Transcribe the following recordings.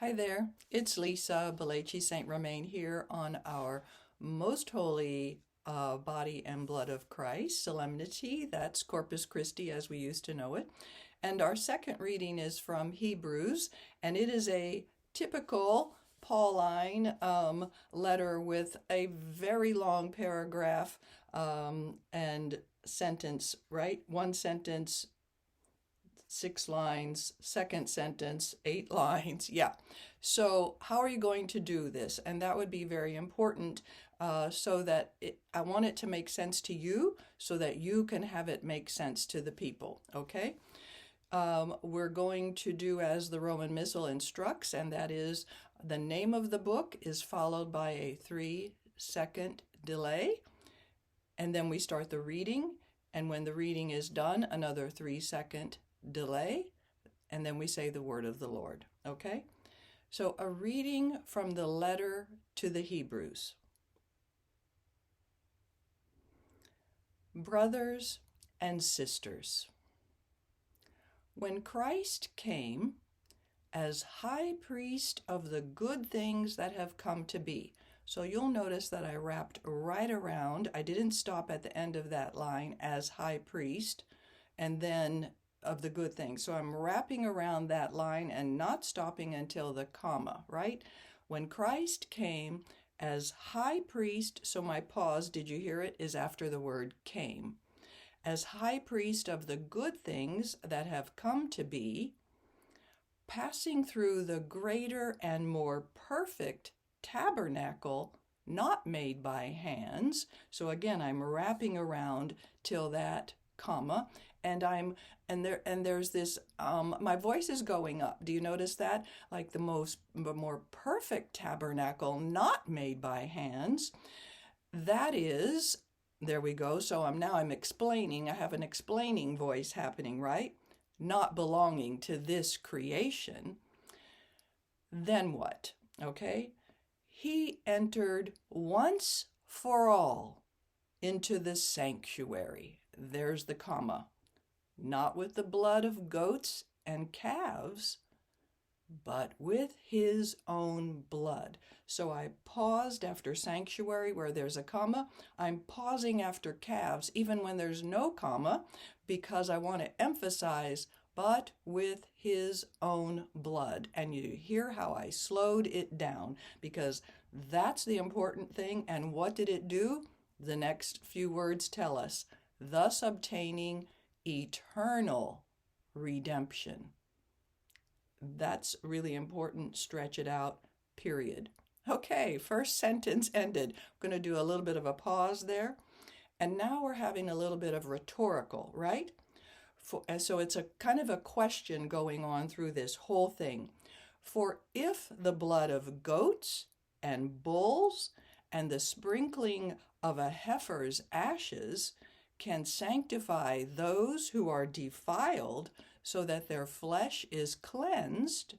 Hi there, it's Lisa Belleci St. Romain here on our most holy body and blood of Christ, Solemnity. That's Corpus Christi as we used to know it. And our second reading is from Hebrews, and it is a typical Pauline letter with a very long paragraph and sentence, right? One sentence, 6 lines, second sentence, 8 lines. Yeah. So how are you going to do this? And that would be very important so that I want it to make sense to you so that you can have it make sense to the people. Okay. We're going to do as the Roman Missal instructs, and that is the name of the book is followed by a 3-second delay. And then we start the reading. And when the reading is done, another 3-second delay, and then we say the word of the Lord. Okay? So a reading from the letter to the Hebrews. Brothers and sisters, when Christ came as high priest of the good things that have come to be. So you'll notice that I wrapped right around. I didn't stop at the end of that line as high priest and then of the good things. So I'm wrapping around that line and not stopping until the comma, right? When Christ came as high priest, so my pause, did you hear it, is after the word came. As high priest of the good things that have come to be, passing through the greater and more perfect tabernacle not made by hands. So again, I'm wrapping around till that comma, and there's this my voice is going up. Do you notice that? Like the more perfect tabernacle not made by hands. That is, there we go. So I'm explaining. I have an explaining voice happening, right? Not belonging to this creation. Then what? Okay? He entered once for all into the sanctuary. There's the comma. Not with the blood of goats and calves, but with his own blood. So I paused after sanctuary where there's a comma. I'm pausing after calves even when there's no comma because I want to emphasize but with his own blood. And you hear how I slowed it down because that's the important thing. And what did it do? The next few words tell us, thus obtaining eternal redemption. That's really important. Stretch it out, period. Okay, first sentence ended. I'm going to do a little bit of a pause there. And now we're having a little bit of rhetorical, right? So it's a kind of a question going on through this whole thing. For if the blood of goats and bulls and the sprinkling of a heifer's ashes can sanctify those who are defiled so that their flesh is cleansed.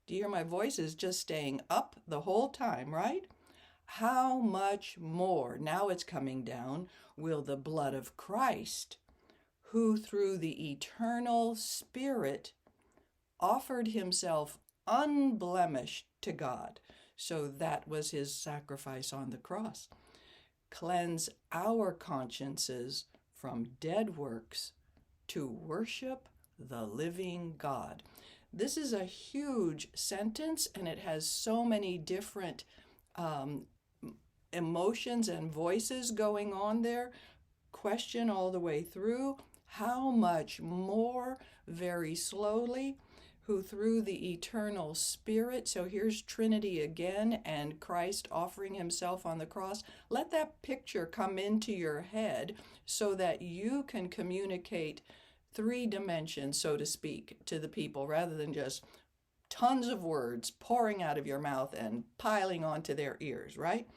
Do you hear my voice is just staying up the whole time, right? How much more, now it's coming down, will the blood of Christ, who through the eternal Spirit offered himself unblemished to God. So that was his sacrifice on the cross. Cleanse our consciences from dead works to worship the living God. This is a huge sentence, and it has so many different emotions and voices going on there. Question all the way through. How much more, very slowly, who through the eternal Spirit, so here's Trinity again and Christ offering himself on the cross. Let that picture come into your head so that you can communicate 3 dimensions, so to speak, to the people rather than just tons of words pouring out of your mouth and piling onto their ears, right?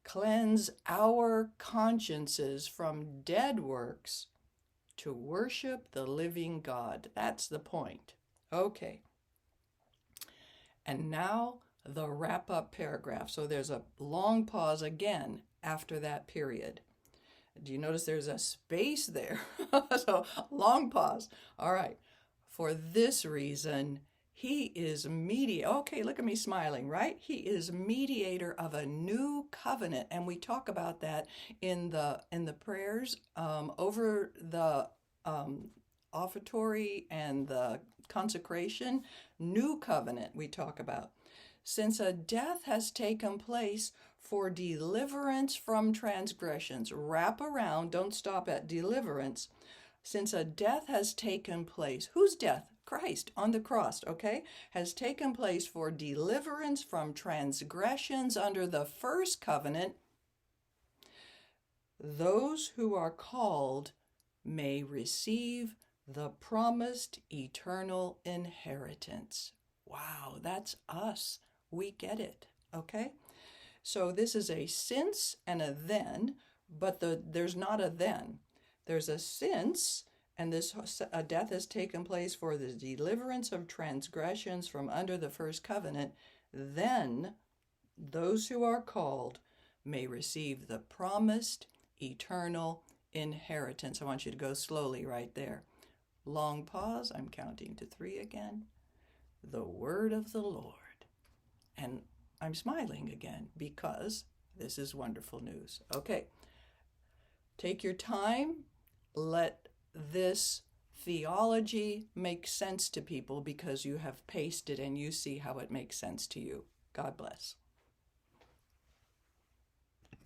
Cleanse our consciences from dead works to worship the living God. That's the point. Okay. And now the wrap-up paragraph. So there's a long pause again after that period. Do you notice there's a space there? So long pause. All right. For this reason, He is okay, look at me smiling, right? He is mediator of a new covenant, and we talk about that in the prayers over the offertory and the consecration. New covenant we talk about. Since a death has taken place for deliverance from transgressions, wrap around, don't stop at deliverance. Since a death has taken place, whose death? Christ on the cross, okay, has taken place for deliverance from transgressions under the first covenant, those who are called may receive the promised eternal inheritance. Wow, that's us. We get it, okay? So this is a since and a then, but there's not a then. There's a since, and a death has taken place for the deliverance of transgressions from under the first covenant. Then those who are called may receive the promised eternal inheritance. I want you to go slowly right there. Long pause. I'm counting to 3 again. The word of the Lord. And I'm smiling again because this is wonderful news. Okay. Take your time. Let this theology make sense to people because you have pasted and you see how it makes sense to you. God bless.